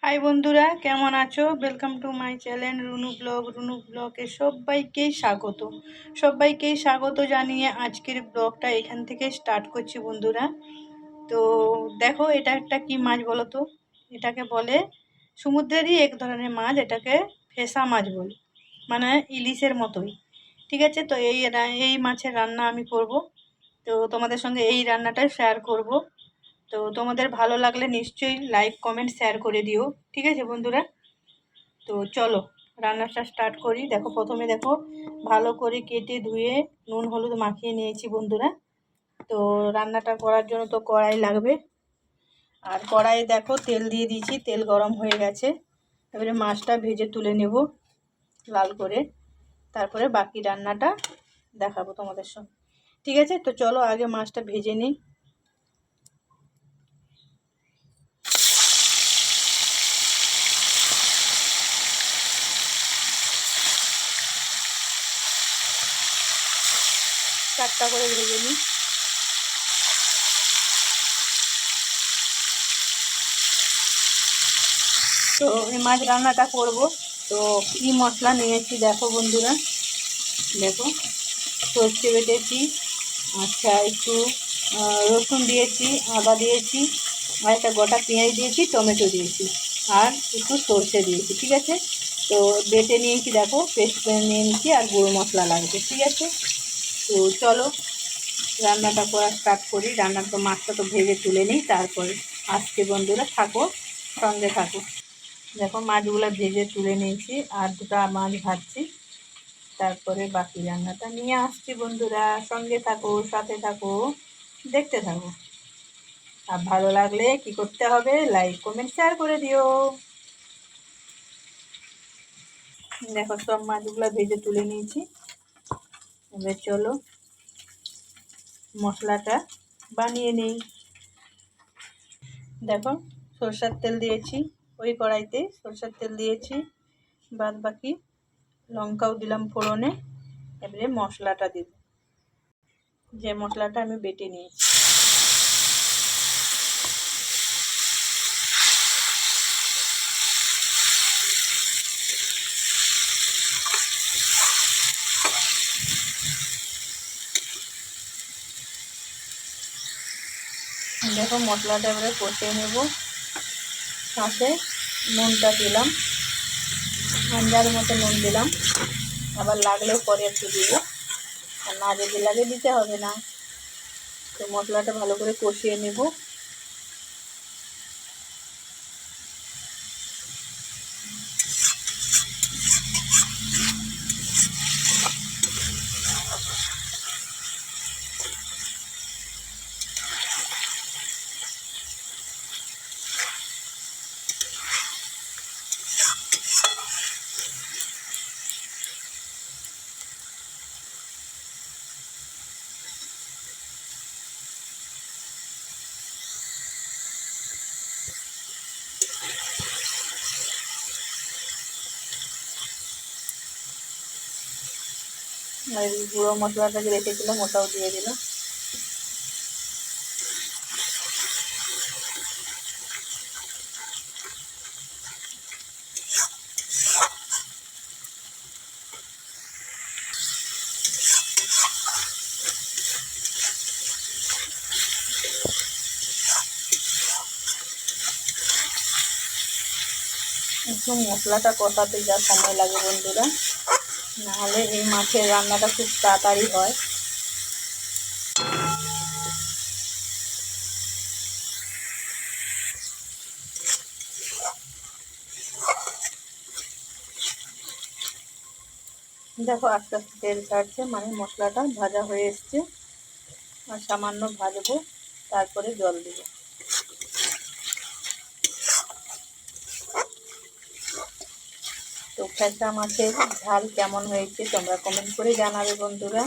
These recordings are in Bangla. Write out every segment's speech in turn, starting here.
হাই বন্ধুরা, কেমন আছো? Welcome to my channel Runu ব্লগে সবাইকেই স্বাগত জানিয়ে আজকের ব্লগটা এখান থেকে স্টার্ট করছি বন্ধুরা। তো দেখো, এটা একটা কি মাছ বলো তো? এটাকে বলে সমুদ্রেরই এক ধরনের মাছ, এটাকে ফেসা মাছ বলে, মানে ইলিশের মতোই। ঠিক আছে, তো এই মাছের রান্না আমি করব। তো তোমাদের সঙ্গে এই রান্নাটাই শেয়ার করব। তো তোমাদের ভালো লাগলে নিশ্চয়ই লাইক কমেন্ট শেয়ার করে দিও। ঠিক আছে বন্ধুরা, তো চলো রান্নাটা স্টার্ট করি। দেখো, প্রথমে দেখো ভালো করে কেটে ধুয়ে নুন হলুদ মাখিয়ে নিয়েছি বন্ধুরা। তো রান্নাটা করার জন্য তো কড়াই লাগবে, আর কড়াইয়ে দেখো তেল দিয়ে দিয়েছি, তেল গরম হয়ে গেছে। এবারে মাছটা ভেজে তুলে নেব লাল করে, তারপরে বাকি রান্নাটা দেখাবো তোমাদের সঙ্গে। ঠিক আছে, তো চলো আগে মাছটা ভেজে নিই। চারটা করে ভেজে নিই। তো এই মাছ রান্নাটা করব। তো কি মশলা নিয়েছি দেখো বন্ধুরা, দেখো সর্ষে বেটেছি, আচ্ছা একটু রসুন দিয়েছি, আদা দিয়েছি, আর একটা গোটা পেঁয়াজ দিয়েছি, টমেটো দিয়েছি, আর একটু সর্ষে দিয়েছি। ঠিক আছে, তো বেটে নিয়েছি, দেখো পেস্ট করে নিয়ে নিয়েছি, আর গুঁড়ো মশলা লাগবে। ঠিক আছে, তো চলো রান্নাটা করা স্টার্ট করি। রান্নার তো মাছটা তো ভেজে তুলে নিই, তারপরে আসছে বন্ধুরা, থাকো সঙ্গে থাকো। দেখো মাছগুলো ভেজে তুলে নিয়েছি, আর দুটো মাছ ভাজছি, তারপরে বাকি রান্নাটা নিয়ে আসছি বন্ধুরা। সঙ্গে থাকো, সাথে থাকো, দেখতে থাকো। আর ভালো লাগলে কি করতে হবে, লাইক কমেন্ট শেয়ার করে দিও। দেখো সব মাছগুলো ভেজে তুলে নিয়েছি। এবার চলো মশলাটা বানিয়ে নিই। দেখো সরষের তেল দিয়েছি, ওই কড়াইতে সরষের তেল দিয়েছি, বাদ বাকি লঙ্কাও দিলাম ফোড়নে। এবারে মশলাটা দিব, যে মশলাটা আমি বেটে নিয়েছি। দেখো মশলাটা এবারে কষিয়ে নেব, সাথে নুনটা দিলাম, আন্দাজ মতো নুন দিলাম, আবার লাগলেও পরে একটু দিব, আর না যদি লাগে দিতে হবে না। তো মশলাটা ভালো করে কষিয়ে নেব। আর গুঁড়ো মশলাটা যে রেখেছিলাম ওটাও দিয়ে দিলাম। একটু মশলাটা কষাতে যা সময় লাগে বন্ধুরা, নাহলে এই মাছের রান্নাটা খুব তাড়াতাড়ি হয়। দেখো আস্তে আস্তে তেল ছাড়ছে, মানে মশলাটা ভাজা হয়ে এসছে। আর সামান্য ভাজবো, তারপরে জল দেবো। তো ফ্যাসা মাছের ঝাল কেমন হয়েছে তোমরা কমেন্ট করে জানাবে বন্ধুরা।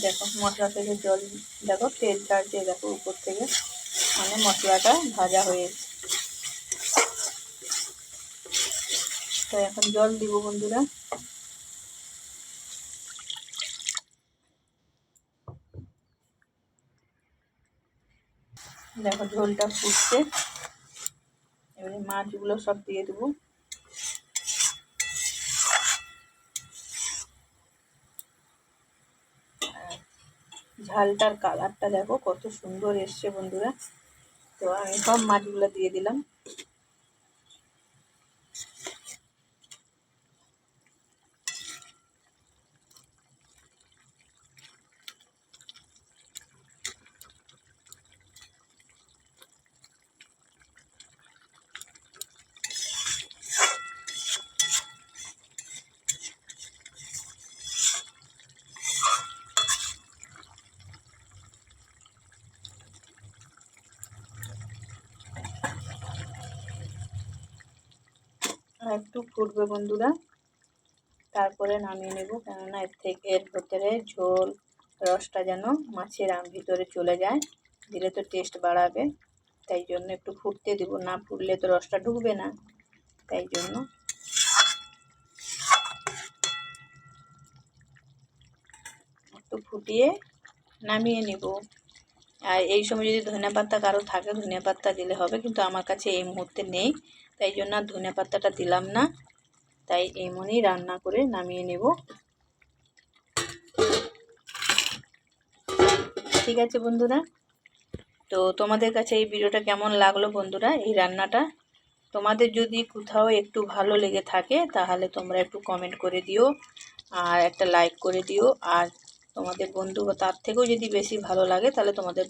দেখো মশলা থেকে জল, দেখো তেল ছাড়ছে, দেখো উপর থেকে, মানে মশলাটা ভাজা হয়েছে। তো এখন জল দিব বন্ধুরা। দেখো ঝোলটা ফুটছে, এবারে মাছগুলো সব দিয়ে দেবো। ঝালটার কালারটা দেখো কত সুন্দর এসছে বন্ধুরা। তো আমি সব মাছগুলো দিয়ে দিলাম। আর একটু ফুটবে বন্ধুরা, তারপরে নামিয়ে নেব, কেননা এর ভেতরে ঝোল রসটা যেন মাছের ভিতরে চলে যায়, দিলে তো টেস্ট বাড়াবে। তাই জন্য একটু ফুটতে দেবো, না ফুটলে তো রসটা ঢুকবে না। তাই জন্য একটু ফুটিয়ে নামিয়ে নেব। আর এই সময় যদি ধনিয়া পাতা কারো থাকে ধনিয়া পাতা দিলে হবে, কিন্তু আমার কাছে এই মুহূর্তে নেই, তাই জন্য আর ধনিয়া পাতাটা দিলাম না। তাই এমনই রান্না করে নামিয়ে নেব। ঠিক আছে বন্ধুরা, তো তোমাদের কাছে এই ভিডিওটা কেমন লাগলো বন্ধুরা, এই রান্নাটা? তোমাদের যদি কোথাও একটু ভালো লেগে থাকে তাহলে তোমরা একটু কমেন্ট করে দিও আর একটা লাইক করে দিও। আর তোমাদের বন্ধু তার থেকেও যদি বেশি ভালো লাগে তাহলে তোমাদের